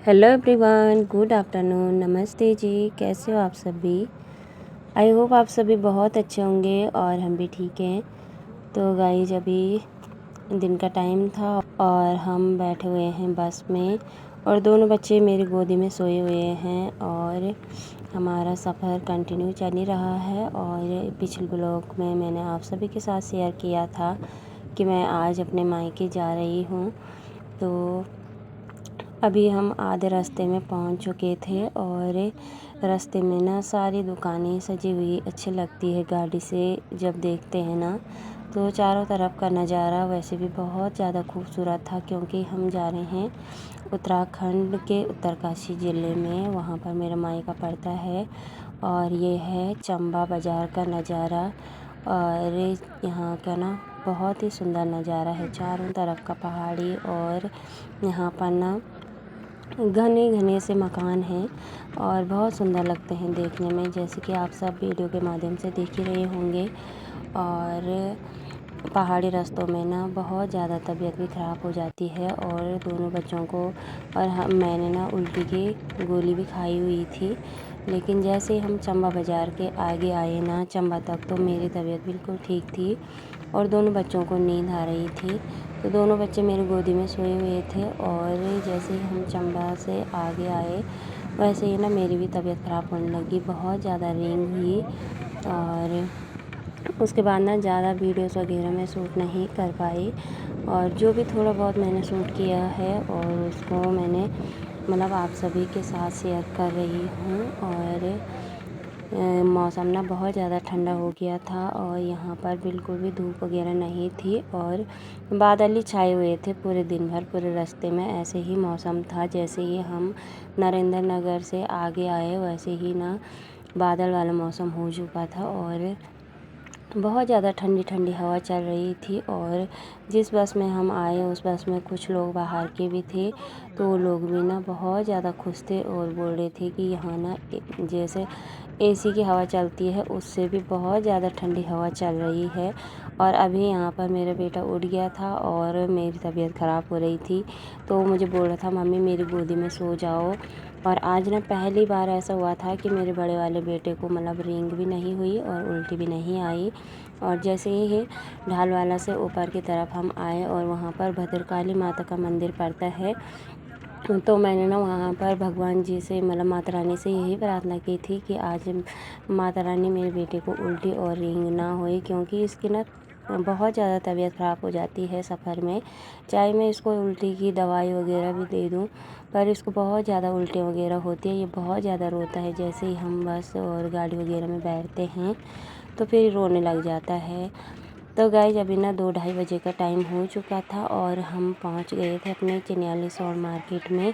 Hello everyone, good afternoon, नमस्ते जी। कैसे हो आप सभी? आई होप आप सभी बहुत अच्छे होंगे और हम भी ठीक हैं। तो गाइस अभी दिन का टाइम था और हम बैठे हुए हैं बस में और दोनों बच्चे मेरी गोदी में सोए हुए हैं और हमारा सफ़र कंटिन्यू चल ही रहा है। और पिछले ब्लॉग में मैंने आप सभी के साथ शेयर किया था कि मैं आज अपने मायके जा रही हूँ। तो अभी हम आधे रास्ते में पहुंच चुके थे और रास्ते में ना सारी दुकानें सजी हुई अच्छी लगती है गाड़ी से जब देखते हैं ना। तो चारों तरफ का नज़ारा वैसे भी बहुत ज़्यादा खूबसूरत था क्योंकि हम जा रहे हैं उत्तराखंड के उत्तरकाशी ज़िले में, वहाँ पर मेरा मायका पड़ता है। और ये है चंबा बाज़ार का नज़ारा और यहाँ का ना बहुत ही सुंदर नज़ारा है। चारों तरफ का पहाड़ी और यहाँ पर ना घने घने से मकान हैं और बहुत सुंदर लगते हैं देखने में, जैसे कि आप सब वीडियो के माध्यम से देख ही रहे होंगे। और पहाड़ी रास्तों में ना बहुत ज़्यादा तबीयत भी ख़राब हो जाती है और दोनों बच्चों को और मैंने ना उल्टी की गोली भी खाई हुई थी। लेकिन जैसे ही हम चंबा बाज़ार के आगे आए ना चंबा तक, तो मेरी तबीयत बिल्कुल ठीक थी और दोनों बच्चों को नींद आ रही थी। तो दोनों बच्चे मेरी गोदी में सोए हुए थे और जैसे ही हम चंबा से आगे आए वैसे ही ना मेरी भी तबीयत ख़राब होने लगी, बहुत ज़्यादा रींग हुई। और उसके बाद ना ज़्यादा वीडियोस वगैरह मैं शूट नहीं कर पाई और जो भी थोड़ा बहुत मैंने शूट किया है और उसको मैंने मतलब आप सभी के साथ शेयर कर रही हूँ। और मौसम ना बहुत ज़्यादा ठंडा हो गया था और यहाँ पर बिल्कुल भी धूप वगैरह नहीं थी और बादल ही छाए हुए थे पूरे दिन भर। पूरे रास्ते में ऐसे ही मौसम था, जैसे ही हम नरेंद्र नगर से आगे आए वैसे ही ना बादल वाला मौसम हो चुका था और बहुत ज़्यादा ठंडी ठंडी हवा चल रही थी। और जिस बस में हम आए उस बस में कुछ लोग बाहर के भी थे, तो वो लोग भी ना बहुत ज़्यादा खुश थे और बोल रहे थे कि यहाँ ना जैसे एसी की हवा चलती है उससे भी बहुत ज़्यादा ठंडी हवा चल रही है। और अभी यहाँ पर मेरा बेटा उठ गया था और मेरी तबीयत ख़राब हो रही थी, तो मुझे बोल रहा था मम्मी मेरी गोदी में सो जाओ। और आज ना पहली बार ऐसा हुआ था कि मेरे बड़े वाले बेटे को मतलब रींग भी नहीं हुई और उल्टी भी नहीं आई। और जैसे ही ढालवाला से ऊपर की तरफ हम आए और वहाँ पर भद्रकाली माता का मंदिर पड़ता है, तो मैंने ना वहाँ पर भगवान जी से मतलब माता रानी से यही प्रार्थना की थी कि आज माता रानी मेरे बेटे को उल्टी और रींग ना होए, क्योंकि इसकी ना बहुत ज़्यादा तबीयत ख़राब हो जाती है सफ़र में। चाहे मैं इसको उल्टी की दवाई वगैरह भी दे दूँ पर इसको बहुत ज़्यादा उल्टी वगैरह होती है। ये बहुत ज़्यादा रोता है, जैसे ही हम बस और गाड़ी वगैरह में बैठते हैं तो फिर रोने लग जाता है। तो गाइस अभी ना 2-2:30 बजे का टाइम हो चुका था और हम पहुंच गए थे अपने चिन्याली सोन मार्केट में।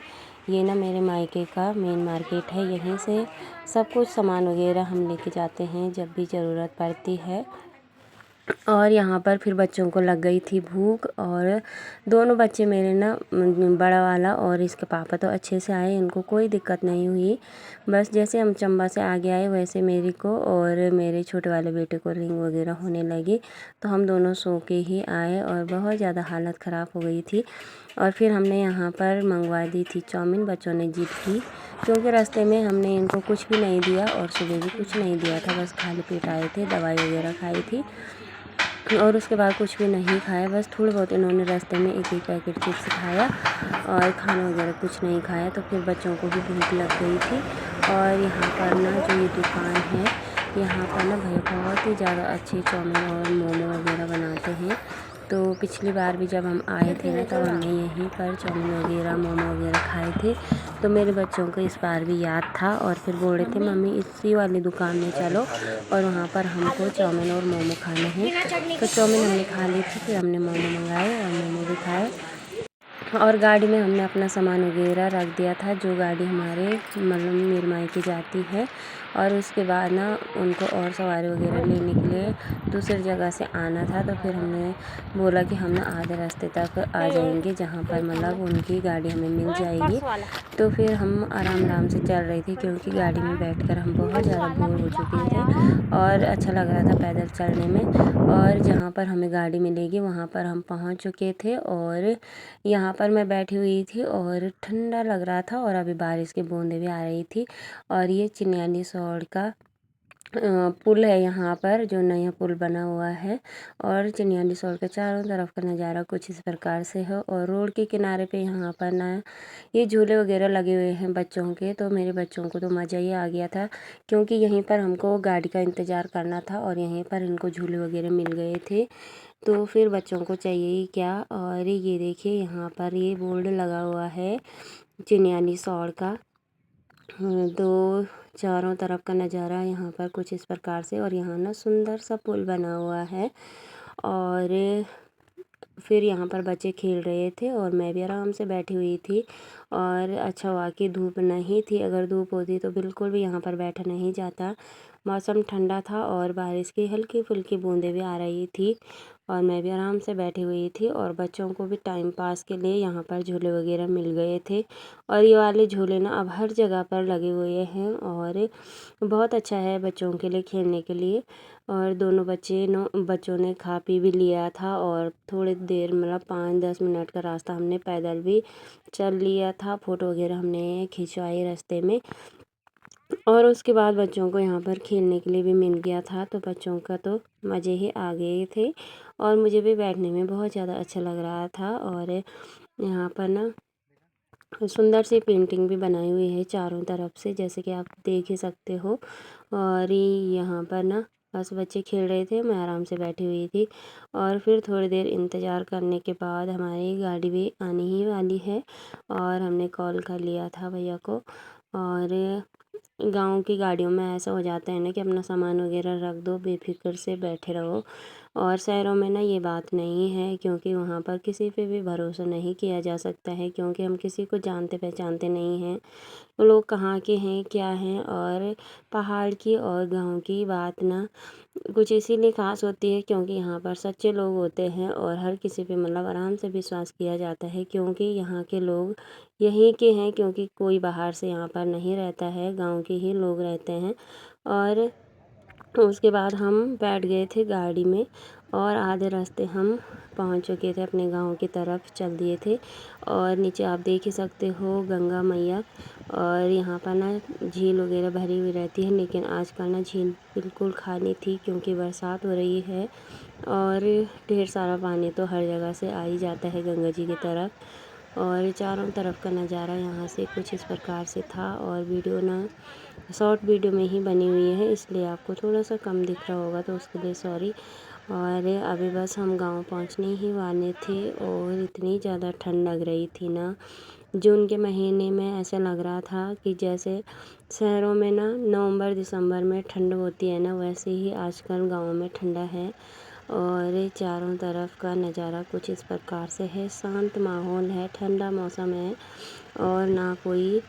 ये ना मेरे मायके का मेन मार्केट है, यहीं से सब कुछ सामान वगैरह हम लेके जाते हैं जब भी ज़रूरत पड़ती है। और यहाँ पर फिर बच्चों को लग गई थी भूख और दोनों बच्चे मेरे ना बड़ा वाला और इसके पापा तो अच्छे से आए, इनको कोई दिक्कत नहीं हुई। बस जैसे हम चंबा से आगे आए वैसे मेरी को और मेरे छोटे वाले बेटे को रिंग वगैरह होने लगी, तो हम दोनों सो के ही आए और बहुत ज़्यादा हालत ख़राब हो गई थी। और फिर हमने यहाँ पर मंगवा दी थी चाउमीन, बच्चों ने जिद की क्योंकि रास्ते में हमने इनको कुछ भी नहीं दिया और सुबह भी कुछ नहीं दिया था, बस खाली पेट आए थे, दवाई वगैरह खाई थी और उसके बाद कुछ भी नहीं खाया। बस थोड़े बहुत इन्होंने रास्ते में एक पैकेट चिप्स खाया और खाना वगैरह कुछ नहीं खाया। तो फिर बच्चों को भी भूख लग गई थी। और यहाँ पर ना जो ये दुकान है, यहाँ पर ना भैया बहुत ही ज़्यादा अच्छे चाउमीन और मोमो वगैरह बनाते हैं। तो पिछली बार भी जब हम आए थे ना तब हमने यहीं पर चाउमीन वगैरह मोमो वगैरह खाए थे, तो मेरे बच्चों को इस बार भी याद था और फिर बोल रहे थे मम्मी इसी वाली दुकान में चलो और वहाँ पर हमको चाउमीन और मोमो खाने हैं। तो चाउमीन हमने खा ली थी, फिर हमने मोमो मंगाए और मोमो भी खाए और गाड़ी में हमने अपना सामान वगैरह रख दिया था। जो गाड़ी हमारे मतलब मेरे मायके जाती है और उसके बाद ना उनको और सवारी वगैरह लेने के लिए दूसरी जगह से आना था। तो फिर हमने बोला कि हम ना आधे रास्ते तक आ जाएंगे, जहाँ पर मतलब उनकी गाड़ी हमें मिल जाएगी। तो फिर हम आराम आराम से चल रहे थे, क्योंकि गाड़ी में बैठकर हम बहुत ज़्यादा बोर हो चुके थे और अच्छा लग रहा था पैदल चलने में। और जहाँ पर हमें गाड़ी मिलेगी वहाँ पर हम पहुँच चुके थे, और यहाँ पर मैं बैठी हुई थी और ठंडा लग रहा था, और अभी बारिश की बूंदें भी आ रही थी। और ये चिन्याली सौड़ का पुल है यहाँ पर, जो नया पुल बना हुआ है। और चिन्याली सौड़ के चारों तरफ का नज़ारा कुछ इस प्रकार से है। और रोड के किनारे पे यहाँ पर ना ये झूले वगैरह लगे हुए हैं बच्चों के। तो मेरे बच्चों को तो मज़ा ही आ गया था, क्योंकि यहीं पर हमको गाड़ी का इंतज़ार करना था और यहीं पर इनको झूले वगैरह मिल गए थे। तो फिर बच्चों को चाहिए ही क्या। और ये देखिए यहाँ पर ये बोर्ड लगा हुआ है चिन्याली सौड़ का। तो चारों तरफ का नज़ारा यहाँ पर कुछ इस प्रकार से, और यहाँ ना सुंदर सा पुल बना हुआ है। और फिर यहाँ पर बच्चे खेल रहे थे और मैं भी आराम से बैठी हुई थी। और अच्छा हुआ कि धूप नहीं थी, अगर धूप होती तो बिल्कुल भी यहाँ पर बैठा नहीं जाता। मौसम ठंडा था और बारिश की हल्की फुल्की बूंदें भी आ रही थी, और मैं भी आराम से बैठी हुई थी। और बच्चों को भी टाइम पास के लिए यहाँ पर झूले वगैरह मिल गए थे। और ये वाले झूले ना अब हर जगह पर लगे हुए हैं, और बहुत अच्छा है बच्चों के लिए खेलने के लिए। और दोनों बच्चों ने खा पी भी लिया था, और थोड़ी देर मतलब 5-10 मिनट का रास्ता हमने पैदल भी चल लिया था। फ़ोटो वगैरह हमने खिंचवाई रास्ते में। और उसके बाद बच्चों को यहाँ पर खेलने के लिए भी मिल गया था, तो बच्चों का तो मज़े ही आ गए थे। और मुझे भी बैठने में बहुत ज़्यादा अच्छा लग रहा था। और यहाँ पर ना सुंदर सी पेंटिंग भी बनाई हुई है चारों तरफ से, जैसे कि आप देख ही सकते हो। और यहाँ पर ना बस बच्चे खेल रहे थे, मैं आराम से बैठी हुई थी। और फिर थोड़ी देर इंतज़ार करने के बाद हमारी गाड़ी भी आने ही वाली है, और हमने कॉल कर लिया था भैया को। और गाँव की गाड़ियों में ऐसा हो जाता है ना कि अपना सामान वगैरह रख दो, बेफिक्र से बैठे रहो। और शहरों में ना ये बात नहीं है, क्योंकि वहाँ पर किसी पे भी भरोसा नहीं किया जा सकता है, क्योंकि हम किसी को जानते पहचानते नहीं हैं। वो लोग कहाँ के हैं क्या हैं। और पहाड़ की और गांव की बात ना कुछ इसीलिए ख़ास होती है, क्योंकि यहाँ पर सच्चे लोग होते हैं और हर किसी पे मतलब आराम से विश्वास किया जाता है, क्योंकि यहाँ के लोग यहीं के हैं, क्योंकि कोई बाहर से यहाँ पर नहीं रहता है, गांव के ही लोग रहते हैं। और उसके बाद हम बैठ गए थे गाड़ी में, और आधे रास्ते हम पहुंच चुके थे, अपने गांव की तरफ चल दिए थे। और नीचे आप देख ही सकते हो गंगा मैया। और यहाँ पर ना झील वगैरह भरी हुई रहती है, लेकिन आजकल ना झील बिल्कुल खाली थी, क्योंकि बरसात हो रही है और ढेर सारा पानी तो हर जगह से आ ही जाता है गंगा जी की तरफ। और चारों तरफ का नज़ारा यहाँ से कुछ इस प्रकार से था। और वीडियो ना शॉर्ट वीडियो में ही बनी हुई है, इसलिए आपको थोड़ा सा कम दिख रहा होगा, तो उसके लिए सॉरी। और अभी बस हम गांव पहुंचने ही वाले थे, और इतनी ज़्यादा ठंड लग रही थी ना। जून के महीने में ऐसा लग रहा था कि जैसे शहरों में ना नवंबर दिसंबर में ठंड होती है ना, वैसे ही आजकल गाँव में ठंडा है। और चारों तरफ का नज़ारा कुछ इस प्रकार से है, शांत माहौल है, ठंडा मौसम है, और ना कोई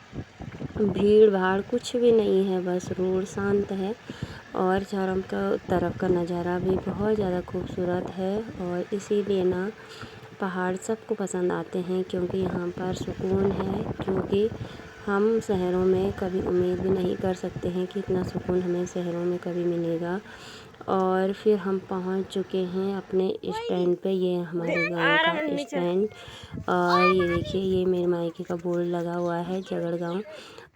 भीड़ भाड़ कुछ भी नहीं है, बस रोड शांत है। और चारों का तरफ का नज़ारा भी बहुत ज़्यादा खूबसूरत है, और इसीलिए ना पहाड़ सबको पसंद आते हैं, क्योंकि यहाँ पर सुकून है, क्योंकि हम शहरों में कभी उम्मीद भी नहीं कर सकते हैं कि इतना सुकून हमें शहरों में कभी मिलेगा। और फिर हम पहुंच चुके हैं अपने स्टैंड पे, ये हमारे गांव का स्टैंड। और ये देखिए ये मेरे मायके का बोर्ड लगा हुआ है जगड़ गाँव।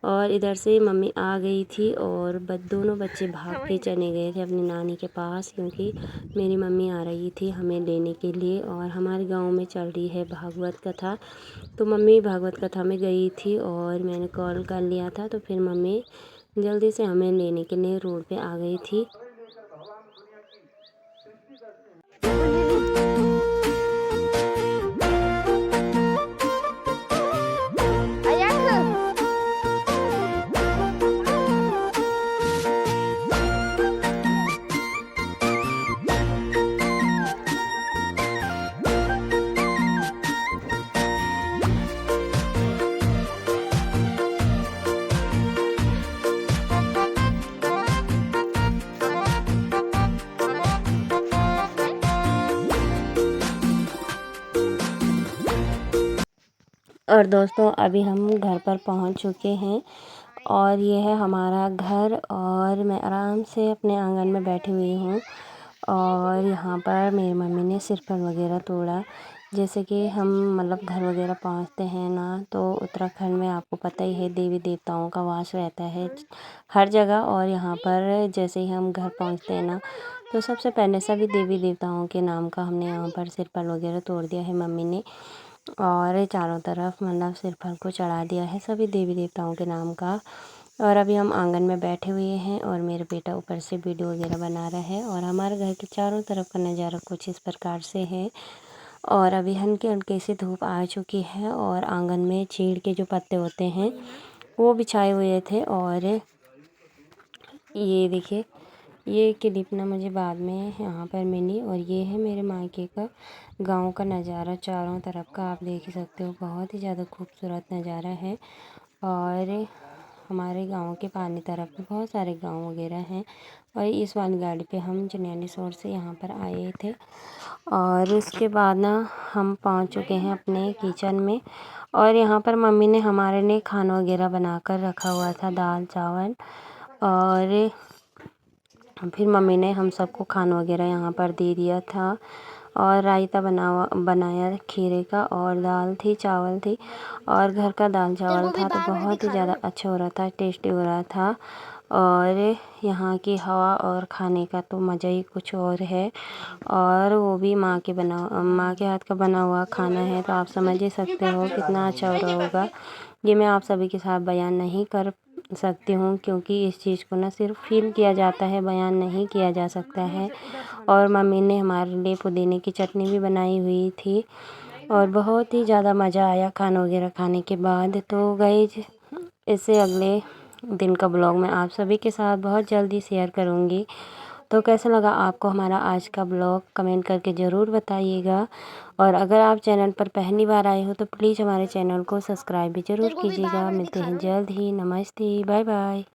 और इधर से मम्मी आ गई थी, और दोनों बच्चे भाग के चले गए थे अपनी नानी के पास, क्योंकि मेरी मम्मी आ रही थी हमें लेने के लिए। और हमारे गांव में चल रही है भागवत कथा, तो मम्मी भागवत कथा में गई थी, और मैंने कॉल कर लिया था, तो फिर मम्मी जल्दी से हमें लेने के लिए रोड पे आ गई थी। और दोस्तों अभी हम घर पर पहुंच चुके हैं और ये है हमारा घर और मैं आराम से अपने आंगन में बैठी हुई हूँ। और यहाँ पर मेरी मम्मी ने सिरफल वगैरह तोड़ा। जैसे कि हम मतलब घर वगैरह पहुँचते हैं ना, तो उत्तराखंड में आपको पता ही है देवी देवताओं का वास रहता है हर जगह। और यहाँ पर जैसे ही हम घर पहुँचते हैं ना, तो सबसे पहले सभी देवी देवताओं के नाम का हमने यहाँ पर सिरफल वगैरह तोड़ दिया है मम्मी ने। और चारों तरफ मतलब सिरफल को चढ़ा दिया है सभी देवी देवताओं के नाम का। और अभी हम आंगन में बैठे हुए हैं और मेरे बेटा ऊपर से वीडियो वगैरह बना रहा है। और हमारे घर के चारों तरफ का नज़ारा कुछ इस प्रकार से है। और अभी हल्के हल्के से धूप आ चुकी है और आंगन में चीड़ के जो पत्ते होते हैं वो बिछाए हुए थे। और ये देखिए, ये क्लिप ना मुझे बाद में यहाँ पर मिली। और ये है मेरे मायके का गांव का नज़ारा, चारों तरफ का आप देख ही सकते हो, बहुत ही ज़्यादा खूबसूरत नज़ारा है। और हमारे गांव के पानी तरफ भी बहुत सारे गांव वगैरह हैं। और इस वाली गाड़ी पे हम जनेली शोर से यहाँ पर आए थे। और उसके बाद ना हम पहुँच चुके हैं अपने किचन में। और यहाँ पर मम्मी ने हमारे लिए खाना वगैरह बना कर रखा हुआ था, दाल चावल। और फिर मम्मी ने हम सबको खाना वगैरह यहाँ पर दे दिया था। और रायता बनाया खीरे का, और दाल थी, चावल थी। और घर का दाल चावल था तो बहुत ही ज़्यादा अच्छा हो रहा था, टेस्टी हो रहा था। और यहाँ की हवा और खाने का तो मज़ा ही कुछ और है। और वो भी माँ के हाथ का बना हुआ खाना है, तो आप समझ ही सकते हो कितना अच्छा हो रहा होगा। ये मैं आप सभी के साथ बयान नहीं कर सकती हूँ, क्योंकि इस चीज़ को ना सिर्फ फील किया जाता है, बयान नहीं किया जा सकता है। और मम्मी ने हमारे लिए पुदीने की चटनी भी बनाई हुई थी। और बहुत ही ज़्यादा मज़ा आया खाना वगैरह खाने के बाद। तो गाइस, इससे अगले दिन का ब्लॉग मैं आप सभी के साथ बहुत जल्दी शेयर करूँगी। तो कैसा लगा आपको हमारा आज का ब्लॉग, कमेंट करके ज़रूर बताइएगा। और अगर आप चैनल पर पहली बार आए हो तो प्लीज़ हमारे चैनल को सब्सक्राइब भी ज़रूर कीजिएगा। मिलते हैं जल्द ही। नमस्ते, बाय बाय।